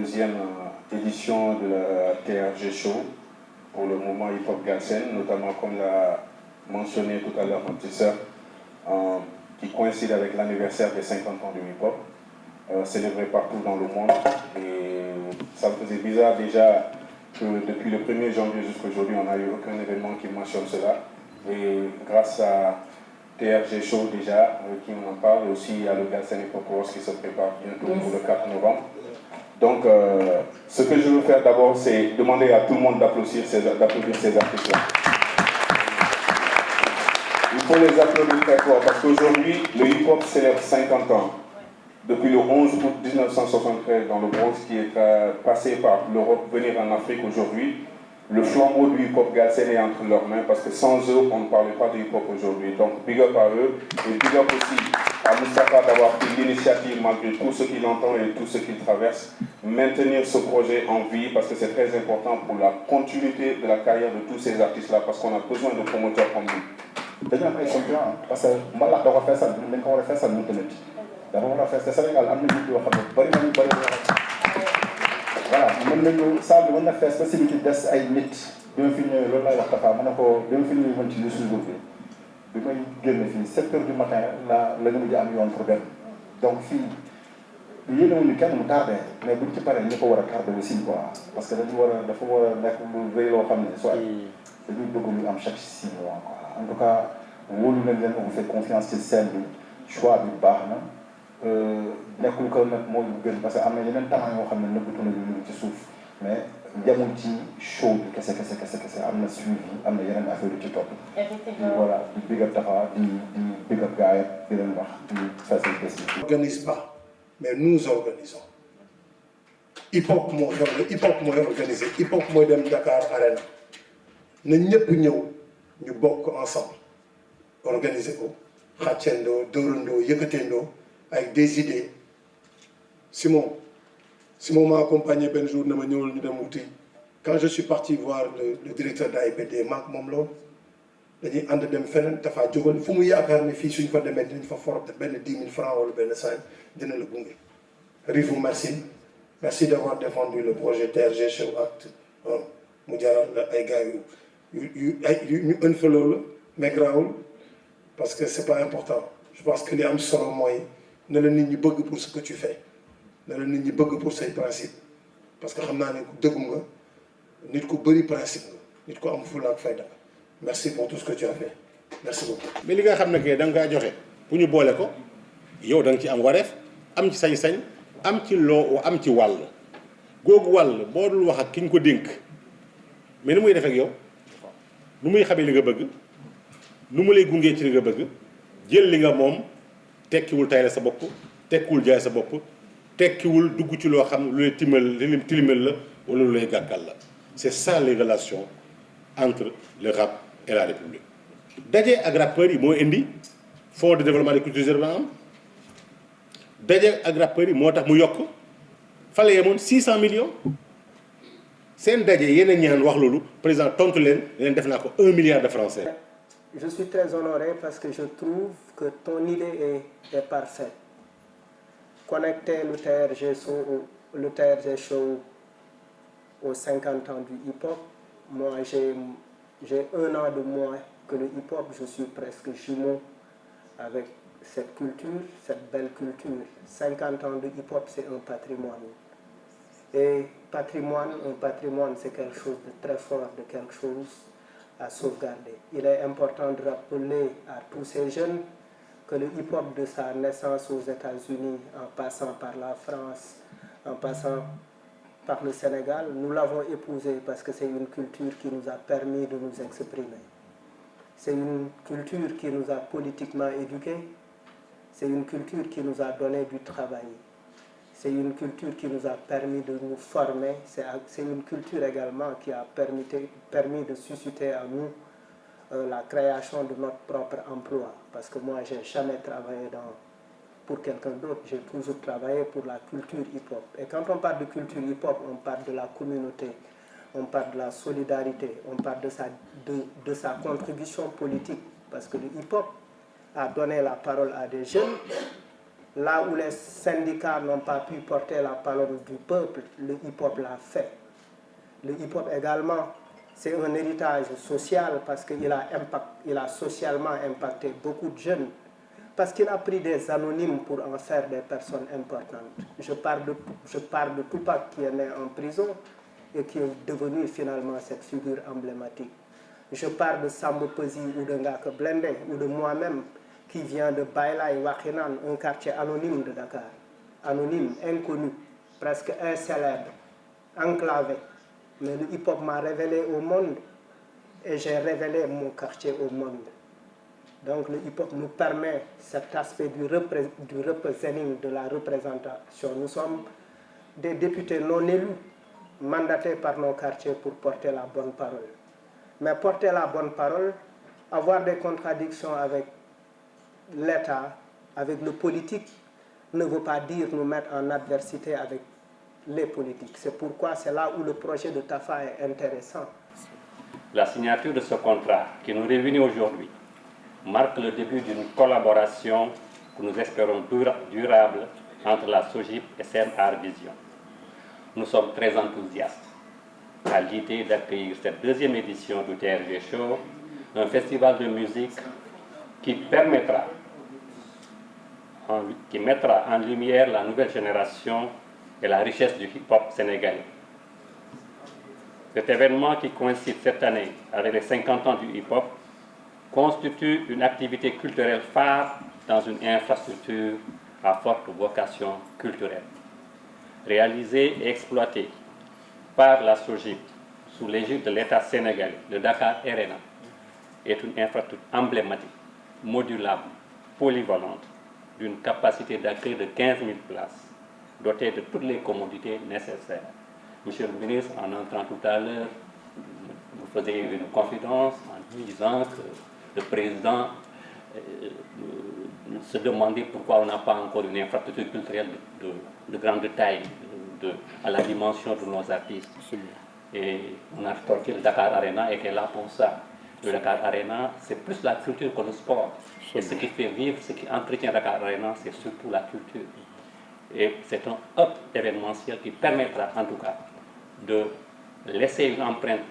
deuxième édition de la TRG Show pour le mouvement Hip Hop Galsen, notamment comme l'a mentionné tout à l'heure ma petite sœur, qui coïncide avec l'anniversaire des 50 ans du hip-hop, célébré partout dans le monde. Et ça me faisait bizarre déjà que depuis le 1er janvier jusqu'à aujourd'hui, on n'a eu aucun événement qui mentionne cela. Et grâce à TRG Show déjà, avec qui on en parle, et aussi à le Galsen Hip Hop Awards qui se prépare bientôt pour le 4 novembre. Donc, ce que je veux faire d'abord, c'est demander à tout le monde d'applaudir ces artistes-là. Il faut les applaudir très fort parce qu'aujourd'hui, le hip-hop célèbre 50 ans. Depuis le 11 août 1973 dans le Bronx, qui est passé par l'Europe, venir en Afrique aujourd'hui, le flambeau du hip-hop Galsen est entre leurs mains parce que sans eux, on ne parlait pas de hip-hop aujourd'hui. Donc, big up à eux et big up aussi à Moustapha d'avoir pris l'initiative malgré tout ce qu'il entend et tout ce qu'il traverse, maintenir ce projet en vie parce que c'est très important pour la continuité de la carrière de tous ces artistes-là parce qu'on a besoin de promoteurs comme nous. dañu am ay concurrents parce que mbalax da ko feesal dañ ko war a feesal ñu tamit dafa war a fees te Sénégal am na nit yoo xam ne bëri nañu voilà mën nañu salle bi mën na fees ba si biti des ay nit bi ma fi ñëwee loolu laay wax dafa mën na ko bi ma fi ñëwee mën ci lu suñu bi may génn fii 7 heures du matin la ñu mujj am yoon pour dem donc fii yéenewuñu kenn mu tardé mais buñ ci paree ñu ko war a tardé aussi quoi parce que dafa war a nekk lu rëy loo xam ne soit dañuy bëgg ñu am chaque 6 mois quoi en tout cas wóolu nañ leen on fait confiance ci scène bi choix bi baax na nekkul ko nag mooy lu gën parce que am na yeneen talent yoo xam ne nëbbatu na ñu ci suuf mais yemul ci show bi kese am na suivi am na yeneen affaire yu ci topp. voilà di big up Tafa di big up gars yi di leen wax di facile bés bi. On n'organise pas mais nous organisons hip hop mooy organisé hip hop mooy dem Dakar Arena na ñëpp ñëw ñu bokk ensemble organiser ko xàccendoo dóorandoo yëkkateendoo avec des idées. Simon m'a accompagné benn jour na ma ñëwal ñu dem wuti quand je suis parti voir le directeur d'AIBD maak moom loolu dañuy ànd dem feneen dafa jógal fu mu yaakaar ne fii suñ fa demee dinañ fa for benn 10 000 francs wala benn 5 dina la gunge. Rifou merci d'avoir défendu le projet TRG Show Act mu jaral la ay gars yu ñu ën fa loolu mais grawul parce que c'est pas important je pense que li am solo mooy na la nit ñi bëgg pour ce que tu fais na la nit ñi bëgg pour say principe parce que xam naa ne ku dëggu nga nit ku bëri principe nga nit ku am fulla ak fayda merci pour tout ce que tu as fait merci beaucoup. mais li nga xam ne que da nga kaa joxe bu ñu boole ko yow da nga ci am wareef am ci sañ-sañ am ci loo am ci wàll googu wàll boo dul wax ak ki ñu ko dénk mais nu muy def ak yow nu muy xamee li nga bëgg nu mu lay gungee ci li nga bëgg jël li nga moom tekkiwul tay la sa bopp tekkiwul jaay sa bopp tekkiwul dugg ci loo xam lu lay tilimal la wala lu lay gàkkal la c'est ça les relations entre le rap et la République. daje ak rappeurs yi moo indi fonds de développement des cultures urbaines am daje ak rappeurs yi moo tax mu yokk fa la yemoon 600 millions seen daje yéen a ñaan wax loolu président tontu leen def naa ko 1 milliard de francs CFA. Je suis très honoré parce que je trouve que ton idée est parfaite. Connecter le TRG Show aux 50 ans du hip-hop, moi j'ai 1 an de moins que le hip-hop, je suis presque jumeau avec cette culture, cette belle culture. 50 ans de hip-hop, c'est un patrimoine. Et un patrimoine, c'est quelque chose de très fort, de quelque chose à sauvegarder. Il est important de rappeler à tous ces jeunes que le hip-hop de sa naissance aux États-Unis, en passant par la France, en passant par le Sénégal, nous l'avons épousé parce que c'est une culture qui nous a permis de nous exprimer. C'est une culture qui nous a politiquement éduqués. C'est une culture qui nous a donné du travail. C'est une culture qui nous a permis de nous former. C'est une culture également qui a permis de susciter à nous la création de notre propre emploi. Parce que moi, je n'ai jamais travaillé pour quelqu'un d'autre. J'ai toujours travaillé pour la culture hip-hop. Et quand on parle de culture hip-hop, on parle de la communauté, on parle de la solidarité, on parle de sa contribution politique. Parce que le hip-hop a donné la parole à des jeunes, Là où les syndicats n'ont pas pu porter la parole du peuple, le hip-hop l'a fait. Le hip-hop également, c'est un héritage social parce qu'il a socialement impacté beaucoup de jeunes, parce qu'il a pris des anonymes pour en faire des personnes importantes. Je parle de Tupac qui est né en prison et qui est devenu finalement cette figure emblématique. Je parle de Samba Peuzzi ou de Ngaaka Blindé ou de moi-même qui vient de Bailay Wakhinane, un quartier anonyme de Dakar. Anonyme, inconnu, presque incélèbre, enclavé. Mais le hip-hop m'a révélé au monde et j'ai révélé mon quartier au monde. Donc le hip-hop nous permet cet aspect du representing, de la représentation. Nous sommes des députés non élus, mandatés par nos quartiers pour porter la bonne parole. Mais porter la bonne parole, avoir des contradictions avec l'État, avec le politique, ne veut pas dire nous mettre en adversité avec les politiques. C'est pourquoi c'est là où le projet de Tafa est intéressant. La signature de ce contrat qui nous réunit aujourd'hui marque le début d'une collaboration que nous espérons durable entre la SOGIP et CNR Vision. Nous sommes très enthousiastes à l'idée d'accueillir cette deuxième édition du TRG Show, un festival de musique qui mettra en lumière la nouvelle génération et la richesse du hip-hop sénégalais. Cet événement qui coïncide cette année avec les 50 ans du hip-hop constitue une activité culturelle phare dans une infrastructure à forte vocation culturelle. Réalisée et exploitée par la SOGIP sous l'égide de l'État sénégalais, le Dakar Arena est une infrastructure emblématique, modulable, polyvalente, d'une capacité d'accueil de 15 000 places, dotée de toutes les commodités nécessaires. Monsieur le ministre, en entrant tout à l'heure, vous faisiez une confidence en disant que le président se demandait pourquoi on n'a pas encore une infrastructure culturelle de grande taille, à la dimension de nos artistes. Et on a retorqué le Dakar Arena était là pour ça. Le Dakar Arena, c'est plus la culture que le sport. Et ce qui fait vivre, ce qui entretient Dakar Arena, c'est surtout la culture. Et c'est un hub événementiel qui permettra en tout cas de laisser une empreinte